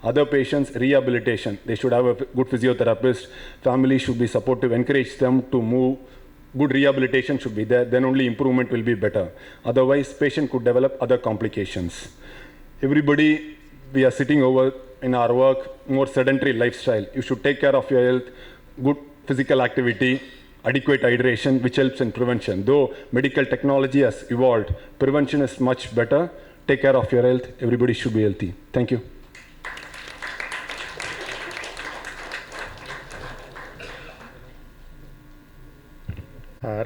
Other patients, rehabilitation. They should have a good physiotherapist. Family should be supportive, encourage them to move. Good rehabilitation should be there, then only improvement will be better. Otherwise, patient could develop other complications. Everybody, we are sitting over in our work, more sedentary lifestyle. You should take care of your health, good physical activity, adequate hydration, which helps in prevention. Though medical technology has evolved, prevention is much better. Take care of your health. Everybody should be healthy. Thank you.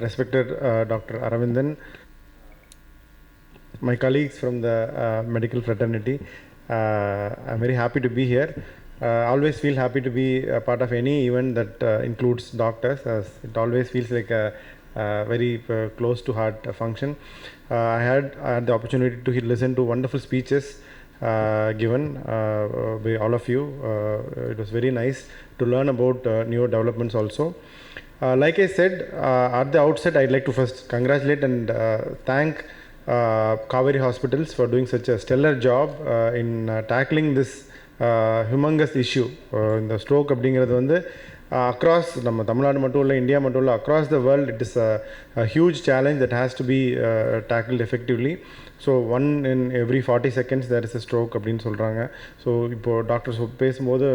Respected Dr. Aravindan, my colleagues from the medical fraternity, I'm very happy to be here. Always feel happy to be a part of any event that includes doctors, as it always feels like a very close to heart function. I had the opportunity to listen to wonderful speeches given by all of you. It was very nice to learn about new developments also. Like I said at the outset, I'd like to first congratulate and thank Kauvery hospitals for doing such a stellar job in tackling this humongous issue. In the stroke அப்படிங்கிறது வந்து across நம்ம தமிழ்நாடு மட்டும் இல்லை, India மட்டும் இல்லை, across the world it is a huge challenge that has to be tackled effectively. So 1 in every 40 seconds there is a stroke அப்படின்னு சொல்கிறாங்க. So இப்போது டாக்டர்ஸ் பேசும்போது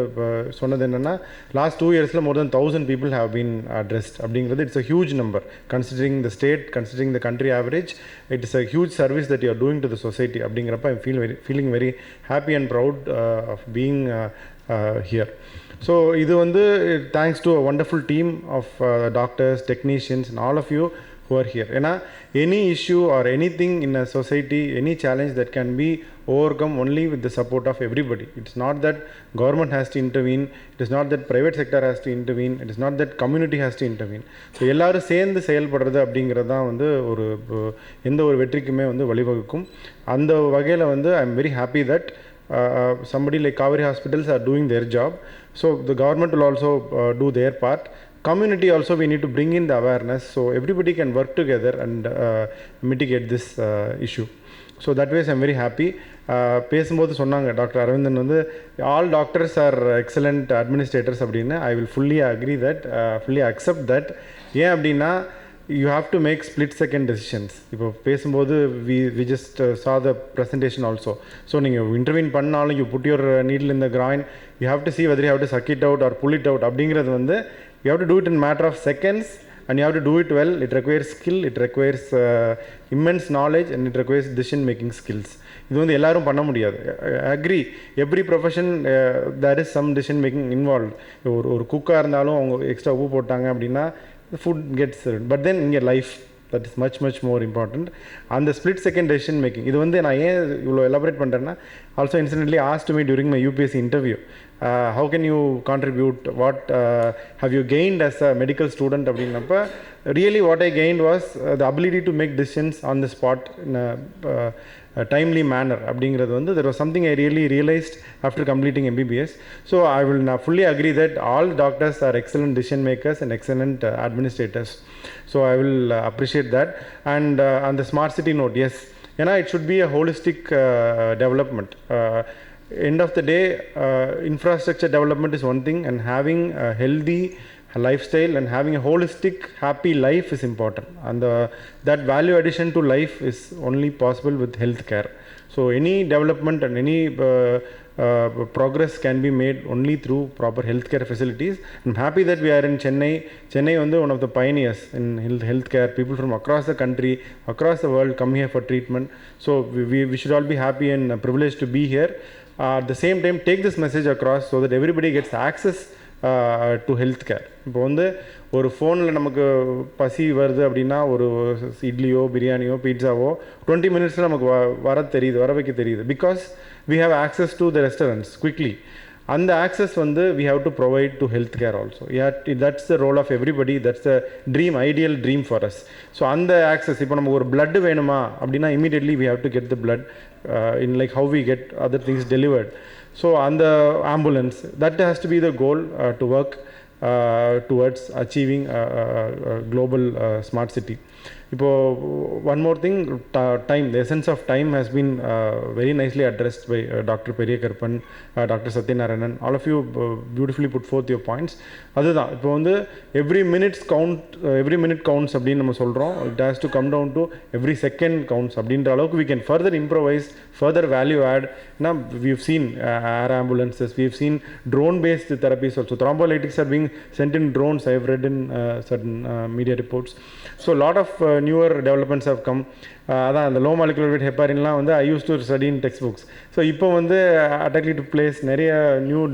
சொன்னது என்னென்னா லாஸ்ட் 2 இயர்ஸில் more than 1000 people have been addressed அப்படிங்கிறது it's a huge number considering the state, considering the country average. It is a huge service that you are doing to the society அப்படிங்கிறப்ப I'm feeling very happy and proud of being here. So இது வந்து thanks to a wonderful team of doctors, technicians and all of you who are here. ஏன்னா any issue or anything in a society, any challenge that can be overcome only with the support of everybody. It's not that government has to intervene, it is not that private sector has to intervene, it is not that community has to intervene. So எல்லாரும் சேர்ந்து செயல்படுறது அப்படிங்கிறது தான் வந்து ஒரு எந்த ஒரு வெற்றிக்குமே வந்து வழிவகுக்கும். அந்த வகையில் வந்து I am very happy that somebody like Kauvery hospitals are doing their job. So the government will also do their part. Community also, we need to bring in the awareness so everybody can work together and mitigate this issue. So that way I'm very happy. பேசும்போது சொன்னாங்க doctor Aravindan வந்து all doctors are excellent administrators அப்படின்னு. I will fully agree that, fully accept that. ஏன் அப்படின்னா you have to make split second decisions. இப்போ பேசும்போது we just saw the presentation also. So நீங்கள் intervene பண்ணாலும் you put your needle in the groin, you have to see whether you have to suck it out or pull it out அப்படிங்கிறது வந்து you have to do it in a matter of seconds and you have to do it well. It requires skill, it requires immense knowledge and it requires decision making skills. இது வந்து எல்லாரும் பண்ண முடியாது. Agree, every profession there is some decision making involve. ஒரு குக்காக இருந்தாலும் அவங்க extra உப்பு போட்டாங்க அப்படின்னா the food gets served. But then in your life that is much more important. And the split second decision making, இது வந்து நான் ஏன் இவ்வளோ எலாபரேட் பண்ணுறேன்னா also incidentally asked me during my UPSC interview, how can you contribute, what have you gained as a medical student அப்படின்னப்ப really what I gained was the ability to make decisions on the spot in a timely manner அப்படிங்கிறது வந்து there was something I really realized after completing MBBS. So I will now fully agree that all doctors are excellent decision makers and excellent administrators. So I will appreciate that. And on the smart city note, yes, it should be a holistic development. End of the day, infrastructure development is one thing, and having a healthy lifestyle and having a holistic happy life is important, and that value addition to life is only possible with healthcare. So any development and any progress can be made only through proper healthcare facilities. I'm happy that we are in Chennai. Chennai is one of the pioneers in healthcare. People from across the country, across the world come here for treatment. So we should all be happy and privileged to be here. At the same time, take this message across so that everybody gets access to health care. இப்போ வந்து ஒரு ஃபோனில் நமக்கு பசி வருது அப்படின்னா ஒரு இட்லியோ பிரியாணியோ பீட்சாவோ 20 மினிட்ஸில் நமக்கு வர வைக்க தெரியுது. Because we have access to the restaurants quickly. அந்த access வந்து we have to provide to health care also. That's the role of everybody. That's the ideal dream for us. So அந்த access, இப்போ நமக்கு ஒரு blood வேணுமா அப்படின்னா immediately we have to get the blood in like how we get other things delivered. So அந்த ambulance, that has to be the goal to work towards achieving a global smart city. One more thing, time, the essence of time has been very nicely addressed by Dr. Periyakarpan, Dr. Satyanarayanan. All of you beautifully put forth your points. அதுதான் இப்போ வந்து every minute counts அப்படின்னு நம்ம சொல்கிறோம். It has to come down to every second counts அப்படின்ற அளவுக்கு we can further improvise, further value add. Now we've seen air ambulances, we've seen drone based therapies also. Thrombolytics are being sent in drones, I've read in certain media reports. So a lot of newer developments have come. அதான் அந்த low molecular weight ஹெப்பாரின்லாம் வந்து I use to study in textbooks. So இப்போ வந்து அட்டாக்லிட்டிவ் place நிறைய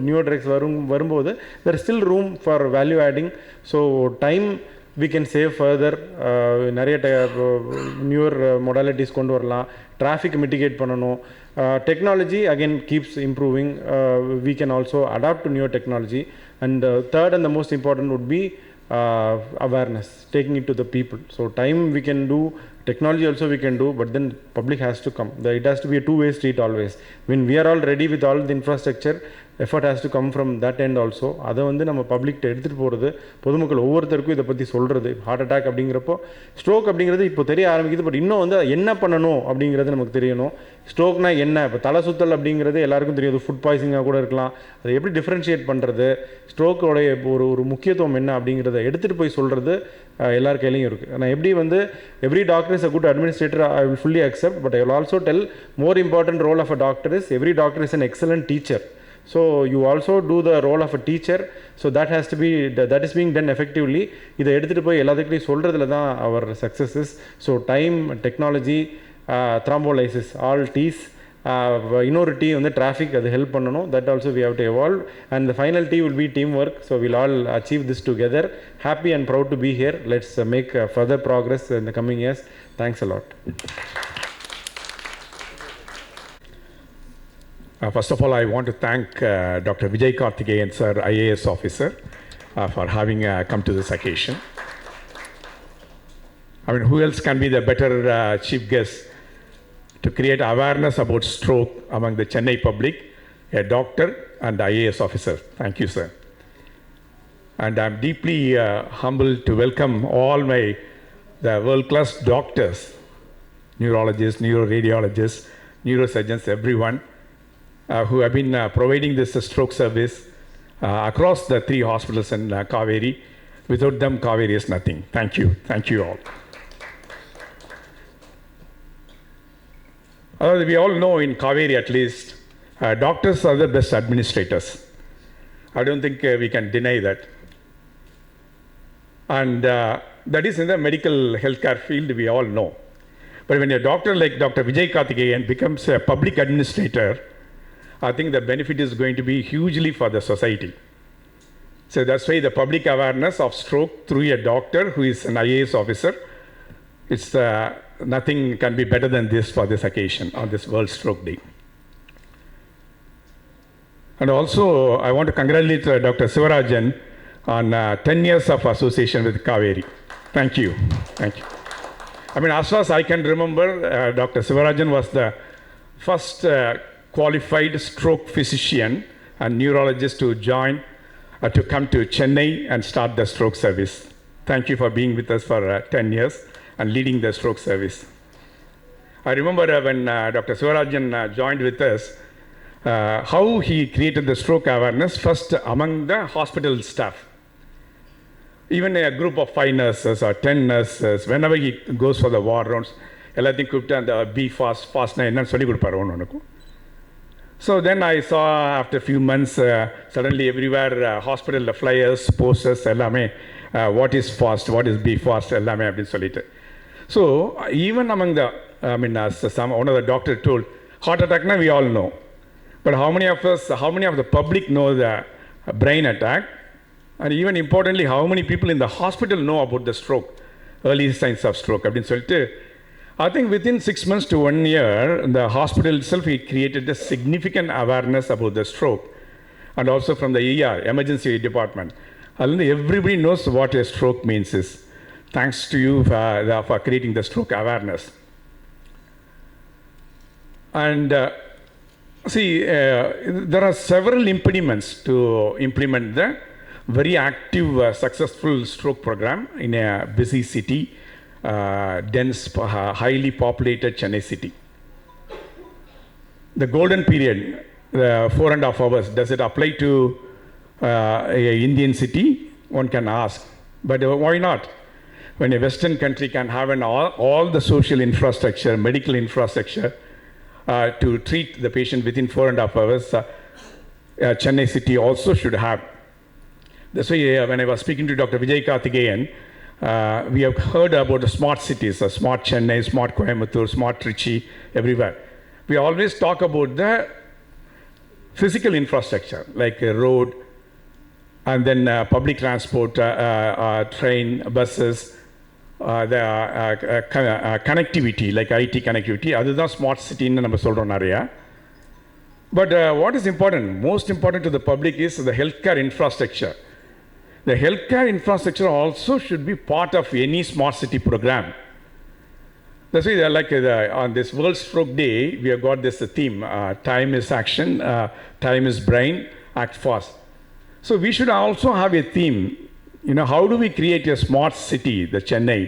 new drugs வரும்போது there still room for value adding. So time we can save further. நிறைய நியூர் மொடாலிட்டிஸ் கொண்டு வரலாம், டிராஃபிக் மிட்டிகேட் பண்ணணும். Technology again keeps improving. We can also adapt to newer technology. And third and the most important would be awareness, taking it to the people. So time we can do, technology also we can do, but then public has to come. It has to be a two-way street always. When we are all ready with all the infrastructure, effort has to come from that end also. அதை வந்து நம்ம பப்ளிக்கிட்ட எடுத்துகிட்டு போகிறது, பொதுமக்கள் ஒவ்வொருத்தருக்கும் இதை பற்றி சொல்கிறது. ஹார்ட் அட்டாக் அப்படிங்கிறப்போ, ஸ்ட்ரோக் அப்படிங்கிறது இப்போ தெரிய ஆரம்பிக்குது, பட் இன்னும் வந்து என்ன பண்ணணும் அப்படிங்கிறது நமக்கு தெரியணும். ஸ்ட்ரோக்னா என்ன, இப்போ தலை சுத்தல் அப்படிங்கிறது எல்லாருக்கும் தெரியும், ஃபுட் பாய்சனிங்காக கூட இருக்கலாம். அதை எப்படி டிஃப்ரென்ஷியேட் பண்ணுறது, ஸ்ட்ரோக்கோடைய ஒரு முக்கியத்துவம் என்ன அப்படிங்கிறத எடுத்துகிட்டு போய் சொல்கிறது எல்லார் கையிலையும் இருக்குது. நான் எப்படி வந்து every doctor is a good administrator, I will fully accept, but I will also tell more important role of a doctor is every doctor is an excellent teacher. So you also do the role of a teacher, so that has to be, that is being done effectively. இதை எடுத்துகிட்டு போய் எல்லாத்துக்கிட்டையும் சொல்கிறதுல தான் our success is. So time, technology, thrombolysis, all T's. இன்னொரு T வந்து traffic, அது help பண்ணணும். That also we have to evolve. And the final T will be teamwork. So we'll all achieve this together. Happy and proud to be here. Let's make further progress in the coming years. Thanks a lot. First of all, I want to thank Dr. Vijay Karthikeyan, sir, IAS officer, for having come to this occasion. I mean, who else can be the better chief guest to create awareness about stroke among the Chennai public, a doctor and IAS officer. Thank you, sir. And I'm deeply humbled to welcome all the world-class doctors, neurologists, neuroradiologists, neurosurgeons, everyone, who have been providing this stroke service across the 3 hospitals in Kauvery. Without them, Kauvery is nothing. Thank you. Thank you all. We all know in Kauvery at least, doctors are the best administrators. I don't think we can deny that. And that is in the medical healthcare field, we all know. But when a doctor like Dr. Vijay Karthikeyan becomes a public administrator, I think the benefit is going to be hugely for the society. So that's why the public awareness of stroke through a doctor who is an IAS officer, it's nothing can be better than this for this occasion on this World Stroke Day. And also, I want to congratulate Dr. Sivarajan on 10 years of association with Kauvery. Thank you. Thank you. I mean, as far as I can remember, Dr. Sivarajan was the first qualified stroke physician and neurologist to join, to come to Chennai and start the stroke service. Thank you for being with us for 10 years and leading the stroke service. I remember when Dr. Sivarajan joined with us, how he created the stroke awareness first among the hospital staff. Even a group of 5 nurses or 10 nurses, whenever he goes for the war rounds, எல்லாத்தையும் கூப்பிட்டு அந்த be fast என்னன்னு சொல்லி கொடுப்பாரு ஒன்று. So then I saw after a few months, suddenly everywhere hospital flyers, posters, எல்லாமே what is fast, what is be fast, எல்லாமே அப்படின்னு சொல்லிட்டு. So even among the, I mean, as one of the doctor told, heart attack na we all know. But how many of the public know the brain attack? And even importantly, how many people in the hospital know about the stroke, early signs of stroke அப்படின்னு சொல்லிட்டு, I think within 6 months to 1 year, the hospital itself, we created a significant awareness about the stroke, and also from the ER, emergency department. Everybody knows what a stroke means is. Thanks to you for creating the stroke awareness. And there are several impediments to implement the very active, successful stroke program in a busy city dense, highly populated Chennai city. The golden period, 4.5 hours, does it apply to an Indian city? One can ask. But why not? When a Western country can have all the social infrastructure, medical infrastructure to treat the patient within 4.5 hours, Chennai city also should have. That's why when I was speaking to Dr. Vijay Karthikeyan, we have heard about the smart cities, smart Chennai, smart Coimbatore, smart Trichy, everywhere. We always talk about the physical infrastructure, like a road, and then public transport, train, buses, the connectivity, like IT connectivity. That's smart city in நம்ம சொல்றோம் நிறைய. But what is important, most important to the public is the healthcare infrastructure. The healthcare infrastructure also should be part of any smart city program. That's why like on this World Stroke Day, we have got this theme, time is action, time is brain, act fast. So we should also have a theme, how do we create a smart city, the Chennai,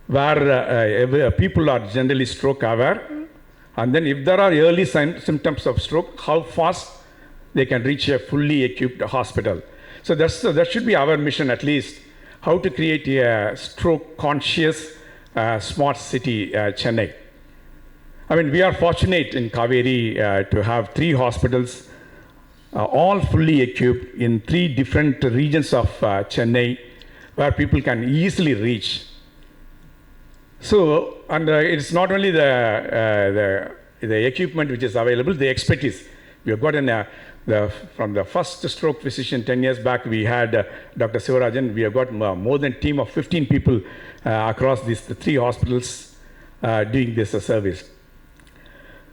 where people are generally stroke aware, and then if there are early symptoms of stroke, how fast they can reach a fully equipped hospital. So that should be our mission at least, how to create a stroke conscious smart city, Chennai. I mean, we are fortunate in Kauvery to have 3 hospitals, all fully equipped in 3 different regions of Chennai, where people can easily reach. So, and it's not only the equipment which is available, the expertise. We have got from the first stroke physician 10 years back, we had Dr. Sivarajan. We have got more than a team of 15 people across these 3 hospitals doing this service.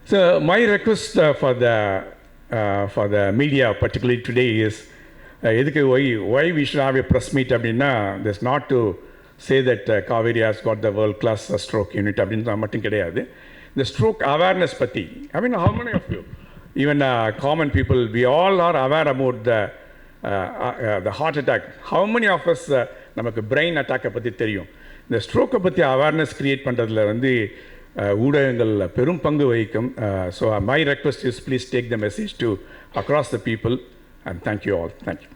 So my request for the media, particularly today, is why we should have a press meet. There's not to say that Kauvery has got the world-class stroke unit. The stroke awareness pati. I mean, how many of you, even common people, we all are aware about the heart attack. How many of us நமக்கு brain attack பற்றி தெரியும்? இந்த ஸ்ட்ரோக்கை பற்றி awareness create பண்ணுறதுல ஊடகங்கள் பெரும் பங்கு வகிக்கும். So my request is please take the message to across the people, and thank you all. Thank you.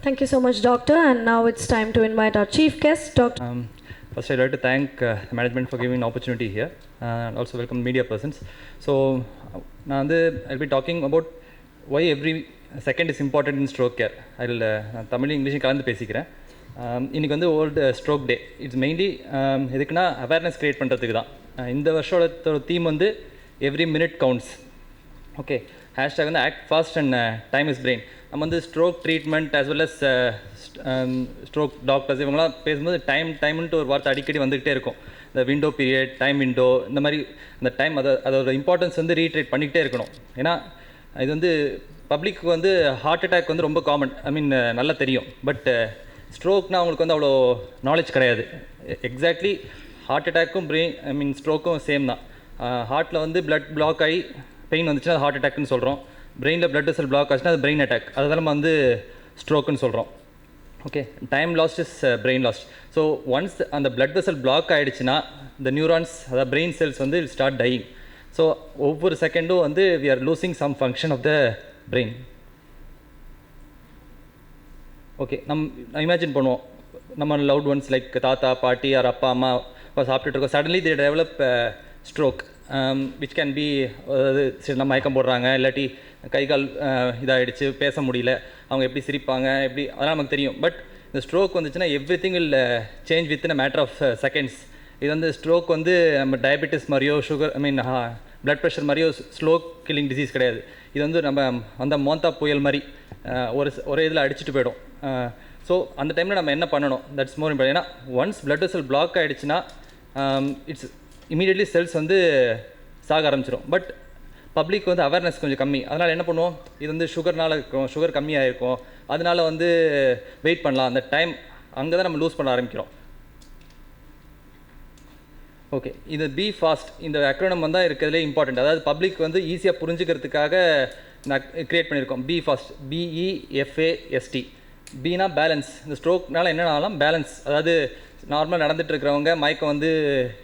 Thank you so much, Doctor. And now it's time to invite our chief guest, Dr. First, I'd like to thank the management for giving an opportunity here, and also welcome media persons. So, now I'll be talking about why every second is important in stroke care. I'll Tamil English கலந்து பேசிக்கிறேன். இன்னைக்கு வந்து world stroke day. It's mainly எதுக்குன்னா awareness create பண்ணுறதுக்கு தான். இந்த வருஷோட theme வந்து every minute counts. Okay, hashtag வந்து act fast and time is brain. நம்ம வந்து stroke treatment as well as stroke doctors இவங்களாம் பேசும்போது டைம்ன்ட்டு ஒரு வார்த்தை அடிக்கடி வந்துக்கிட்டே இருக்கும். இந்த விண்டோ பீரியட், டைம் விண்டோ, இந்த மாதிரி அந்த டைம் அதோட இம்பார்ட்டன்ஸ் வந்து ரீட்ரேட் பண்ணிக்கிட்டே இருக்கணும். ஏன்னா இது வந்து பப்ளிக்கு வந்து ஹார்ட் அட்டாக் வந்து ரொம்ப காமன், ஐ மீன் நல்லா தெரியும். பட் ஸ்ட்ரோக்னால் அவங்களுக்கு வந்து அவ்வளோ நாலேஜ் கிடையாது. எக்ஸாக்ட்லி ஹார்ட் அட்டாக்கும் ஸ்ட்ரோக்கும் சேம் தான். ஹார்ட்டில் வந்து பிளட் பிளாக் ஆகி பெயின் வந்துச்சுன்னா அது ஹார்ட் அட்டாக்னு சொல்கிறோம். பிரெயினில் பிளட் வெசல் பிளாக் ஆச்சுன்னா அது பிரெயின் அட்டாக், அதுதான் நம்ம வந்து ஸ்ட்ரோக்குன்னு சொல்கிறோம். Okay, time lost is brain lost. So once அந்த பிளட் வெசல் பிளாக் ஆகிடுச்சுன்னா இந்த நியூரான்ஸ், அதாவது பிரெயின் செல்ஸ் வந்து ஸ்டார்ட் டையிங். ஸோ ஒவ்வொரு செகண்டும் வந்து we are losing some function of the brain. Okay, நம்ம இமேஜின் பண்ணுவோம், நம்ம லவ்ட் ஒன்ஸ் லைக் தாத்தா பாட்டி ஆர் அப்பா அம்மா சாப்பிட்டுட்டு இருக்கோம். Suddenly they develop stroke which can be, அதாவது சரி நம்ம மயக்கம் போடுறாங்க, இல்லாட்டி கை கால் இதாகிடுச்சு, பேச முடியல, அவங்க எப்படி சிரிப்பாங்க, எப்படி, அதெல்லாம் நமக்கு தெரியும். பட் இந்த ஸ்ட்ரோக் வந்துச்சுன்னா everything will change within a matter of seconds. இது வந்து ஸ்ட்ரோக் வந்து நம்ம டயபெட்டிஸ் மாதிரியோ சுகர் பிளட் ப்ரெஷர் மாதிரியோ ஸ்லோ கில்லிங் டிசீஸ் கிடையாது. இது வந்து நம்ம அந்த மோந்தா புயல் மாதிரி ஒரே இதில் அடிச்சுட்டு போயிடும். ஸோ அந்த டைமில் நம்ம என்ன பண்ணணும், தட்ஸ் மோர் இம்பார்ட்டன்ட். ஏன்னா ஒன்ஸ் பிளட் வெசல் பிளாக் ஆகிடுச்சுன்னா இட்ஸ் இமீடியட்லி செல்ஸ் வந்து சாக ஆரம்பிச்சிடும். பட் பப்ளிக் வந்து அவேர்னஸ் கொஞ்சம் கம்மி. அதனால் என்ன பண்ணுவோம், இது வந்து சுகர்னால் இருக்கும், சுகர் கம்மியாக இருக்கும், அதனால் வந்து வெயிட் பண்ணலாம். அந்த டைம் அங்கே தான் நம்ம லூஸ் பண்ண ஆரம்பிக்கிறோம். ஓகே, இது பி ஃபாஸ்ட், இந்த அக்ரோனம் வந்து இருக்கிறதுலே இம்பார்ட்டண்ட். அதாவது பப்ளிக் வந்து ஈஸியாக புரிஞ்சுக்கிறதுக்காக நான் க்ரியேட் பண்ணியிருக்கோம். Be fast, BEFAST. பீனா பேலன்ஸ். இந்த ஸ்ட்ரோக்னால என்ன ஆகலாம், பேலன்ஸ், அதாவது நார்மலாக நடந்துட்டு இருக்கிறவங்க மயக்கம் வந்து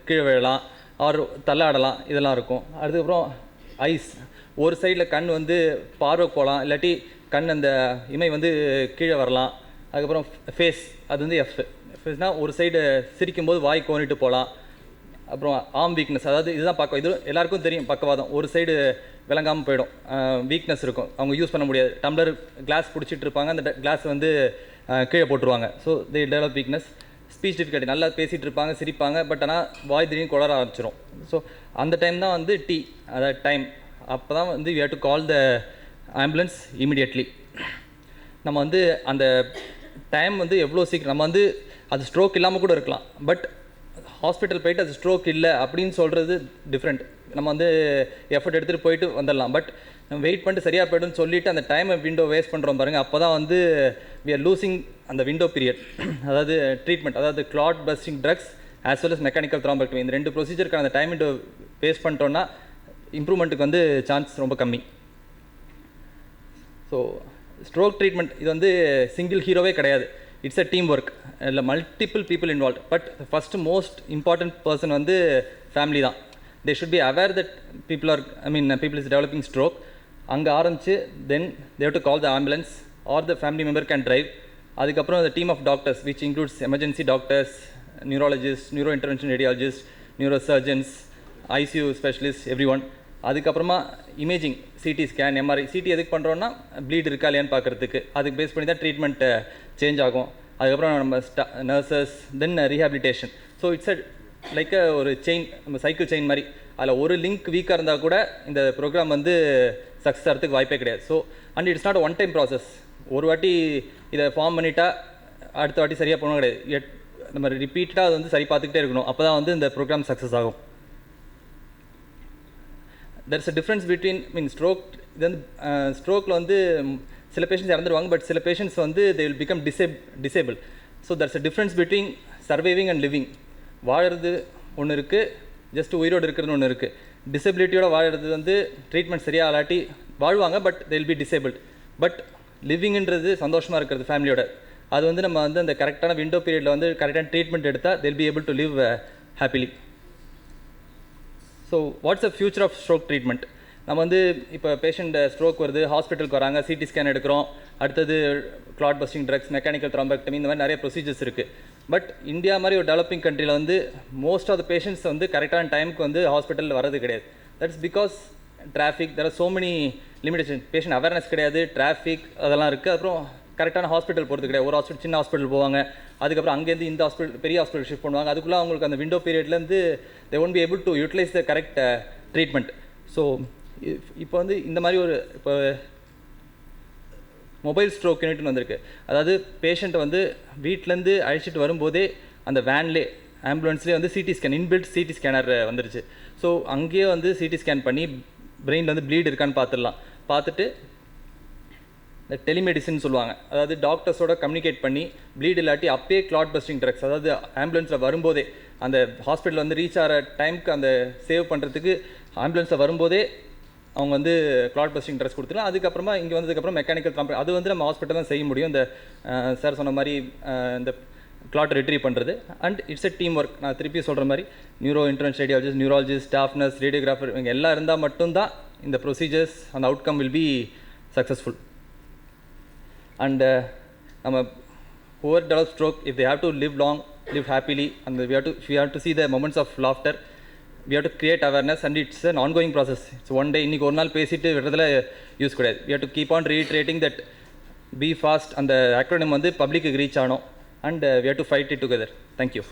கீழே விழலாம், ஆர் தள்ளாடலாம், இதெல்லாம் இருக்கும். அதுக்கப்புறம் ஐஸ், ஒரு சைடில் கண் வந்து பார்வை போகலாம், இல்லாட்டி கண் அந்த இமை வந்து கீழே வரலாம். அதுக்கப்புறம் ஃபேஸ், அது வந்து ஃபேஸ்னால் ஒரு சைடு சிரிக்கும்போது வாய் கோணிட்டு போகலாம். அப்புறம் ஆர்ம் வீக்னஸ், அதாவது இதுதான் பக்கம், இது எல்லாருக்கும் தெரியும் பக்கவாதம், ஒரு சைடு விளங்காமல் போயிடும், வீக்னஸ் இருக்கும், அவங்க யூஸ் பண்ண முடியாது. டம்ளர் கிளாஸ் பிடிச்சிட்டு இருப்பாங்க, அந்த கிளாஸ் வந்து கீழே போட்டுருவாங்க. So they develop weakness. Speech difficulty, நல்லா பேசிகிட்டு இருப்பாங்க, சிரிப்பாங்க, பட் ஆனால் வாய் திடீர்னு குளர ஆரம்பிச்சிடும். ஸோ அந்த டைம் தான் வந்து அதாவது டைம், அப்போ தான் வந்து we have to call the ambulance immediately. நம்ம வந்து அந்த டைம் வந்து எவ்வளோ சீக்கிரம், நம்ம வந்து அது ஸ்ட்ரோக் இல்லாமல் கூட இருக்கலாம், பட் ஹாஸ்பிட்டல் போயிட்டு அது ஸ்ட்ரோக் இல்லை அப்படின்னு சொல்கிறது டிஃப்ரெண்ட். நம்ம வந்து எஃபர்ட் எடுத்துகிட்டு போயிட்டு வந்துடலாம், பட் நம்ம வெயிட் பண்ணிட்டு சரியாக போய்ட்டுன்னு சொல்லிவிட்டு அந்த டைமை விண்டோ வேஸ்ட் பண்ணுறோம் பாருங்கள், அப்போ தான் வந்து வி ஆர் லூசிங் அந்த விண்டோ பீரியட். அதாவது ட்ரீட்மெண்ட், அதாவது clot busting drugs as well as mechanical thrombectomy, இந்த 2 ப்ரொசீஜருக்கான அந்த டைம் விண்டோ வேஸ்ட் பண்ணிட்டோன்னா இம்ப்ரூவ்மெண்ட்டுக்கு வந்து சான்ஸ் ரொம்ப கம்மி. ஸோ ஸ்ட்ரோக் ட்ரீட்மெண்ட் இது வந்து சிங்கிள் ஹீரோவே கிடையாது, இட்ஸ் அ டீம் ஒர்க், இல்லை multiple people involve. But first most important person வந்து ஃபேமிலி தான். They should be aware that people is developing stroke. அங்கே ஆரம்பிச்சு then they have to call the ambulance or the family member can drive. அதுக்கப்புறம் அந்த team of doctors which includes emergency doctors, neurologist, neuro intervention radiologist, neuro surgeons, ICU specialist, every one. அதுக்கப்புறமா imaging, CT scan, MRI. CT எதுக்கு பண்ணுறோன்னா pleat இருக்கா இல்லையான்னு பார்க்குறதுக்கு, அதுக்கு base பண்ணி தான் ட்ரீட்மெண்ட் சேஞ்ச் ஆகும். அதுக்கப்புறம் நம்ம nurses, then rehabilitation. So it's like ஒரு செயின், நம்ம சைக்கிள் செயின் மாதிரி. அதில் ஒரு லிங்க் வீக்காக இருந்தால் கூட இந்த ப்ரோக்ராம் வந்து சக்ஸஸ் ஆகிறதுக்கு வாய்ப்பே கிடையாது. So and it's not one time process. ஒரு வாட்டி இதை ஃபார்ம் பண்ணிட்டா அடுத்த வாட்டி சரியாக பண்ண கிடையாது, நம்ம ரிப்பீட்டடாக அது வந்து சரி பார்த்துக்கிட்டே இருக்கணும், அப்போ தான் வந்து இந்த ப்ரோக்ராம் சக்ஸஸ் ஆகும். there's a difference between stroke, இது வந்து ஸ்ட்ரோக்கில் வந்து சில பேஷண்ட்ஸ் இறந்துருவாங்க, பட் சில பேஷண்ட்ஸ் வந்து they will become disabled. So there's a difference between surviving and living. வாழறது ஒன்று இருக்குது, ஜஸ்ட் உயிரோடு இருக்கிறது ஒன்று இருக்குது. டிசபிலிட்டியோட வாழறது வந்து ட்ரீட்மெண்ட் சரியாக ஆளாட்டி வாழ்வாங்க, but they will be disabled. But லிவிங்ன்றது சந்தோஷமாக இருக்கிறது ஃபேமிலியோட, அது வந்து நம்ம வந்து அந்த கரெக்டான விண்டோ பீரியடில் வந்து கரெக்டான ட்ரீட்மெண்ட் எடுத்தால் they'll be able to live happily. So what's a future of stroke treatment? நம்ம வந்து இப்போ பேஷண்ட் ஸ்ட்ரோக் வருது, ஹாஸ்பிட்டலுக்கு வராங்க, சிடி ஸ்கேன் எடுக்கிறோம், அடுத்தது clot busting drugs, mechanical thrombectomy, இந்த மாதிரி நிறைய ப்ரொசீஜர்ஸ் இருக்குது. பட் இந்தியா மாதிரி ஒரு டெவலப்பிங் கண்ட்ரியில் வந்து மோஸ்ட் ஆஃப் த பேஷண்ட்ஸ் வந்து கரெக்டான டைமுக்கு வந்து ஹாஸ்பிட்டலில் வரது கிடையாது. That's because traffic, there are so many limitation, patient awareness கிடையாது, டிராஃபிக் அதெல்லாம் இருக்குது. அப்புறம் கரெக்டான ஹாஸ்பிட்டல் போகிறது கிடையாது. ஒரு ஹாஸ்பிட்டல், சின்ன ஹாஸ்பிட்டல் போவாங்க, அதுக்கப்புறம் அங்கேருந்து இந்த ஹாஸ்பிட்டல், பெரிய ஹாஸ்பிட்டல் ஷிஃப்ட் பண்ணுவாங்க. அதுக்குள்ளே அவங்களுக்கு அந்த விண்டோ பீரியட்லேருந்து they won't be able to utilize the correct treatment. So இப்போ வந்து இந்த மாதிரி ஒரு இப்போ மொபைல் ஸ்ட்ரோக் யூனிட்னு வந்திருக்கு. அதாவது பேஷண்ட்டை வந்து வீட்டிலேருந்து அழைச்சிட்டு வரும்போதே அந்த வேன்லே, ஆம்புலன்ஸ்லேயே வந்து CT scan, inbuilt CD scanner வந்துருச்சு. ஸோ அங்கேயே வந்து சிடி ஸ்கேன் பண்ணி பிரெயினில் வந்து ப்ளீட் இருக்கான்னு பார்த்துடலாம். பார்த்துட்டு இந்த டெலிமெடிசின் சொல்லுவாங்க, அதாவது டாக்டர்ஸோட கம்யூனிகேட் பண்ணி ப்ளீட் இல்லாட்டி அப்பயே கிளாட் பஸ்டிங் ட்ரக்ஸ், அதாவது ஆம்புலன்ஸில் வரும்போதே அந்த ஹாஸ்பிட்டல் வந்து ரீச் ஆகிற டைமுக்கு அந்த சேவ் பண்ணுறதுக்கு ஆம்புலன்ஸில் வரும்போதே அவங்க வந்து கிளாட் பஸ்டிங் ட்ரக்ஸ் கொடுத்துக்கலாம். அதுக்கப்புறமா இங்கே வந்ததுக்கப்புறம் மெக்கானிக்கல் த்ராம்பெக்டமி, அது வந்து நம்ம ஹாஸ்பிட்டல் தான் செய்ய முடியும். இந்த சார் சொன்ன மாதிரி இந்த கிளாட் ரிட்ரீவ் பண்ணுறது. And it's a team work. நான் திருப்பி சொல்கிற மாதிரி neuro intervention radiologist, neurologist, staff nurse, radiographer, இவங்க எல்லாம் இருந்தால் மட்டும்தான் இந்த ப்ரொசீஜர்ஸ், அந்த outcome will be successful. And நம்ம whoever develops stroke, if they have to live long, live happily, and we have to see the moments of laughter, we have to create awareness, and it's an ongoing process. It's one day, இன்னைக்கு ஒரு நாள் பேசிட்டு விடுறதுல use கிடையாது. we have to keep on reiterating that be fast, அந்த acronym வந்து பப்ளிக்கு reach ஆகணும், and we have to fight it together. Thank you.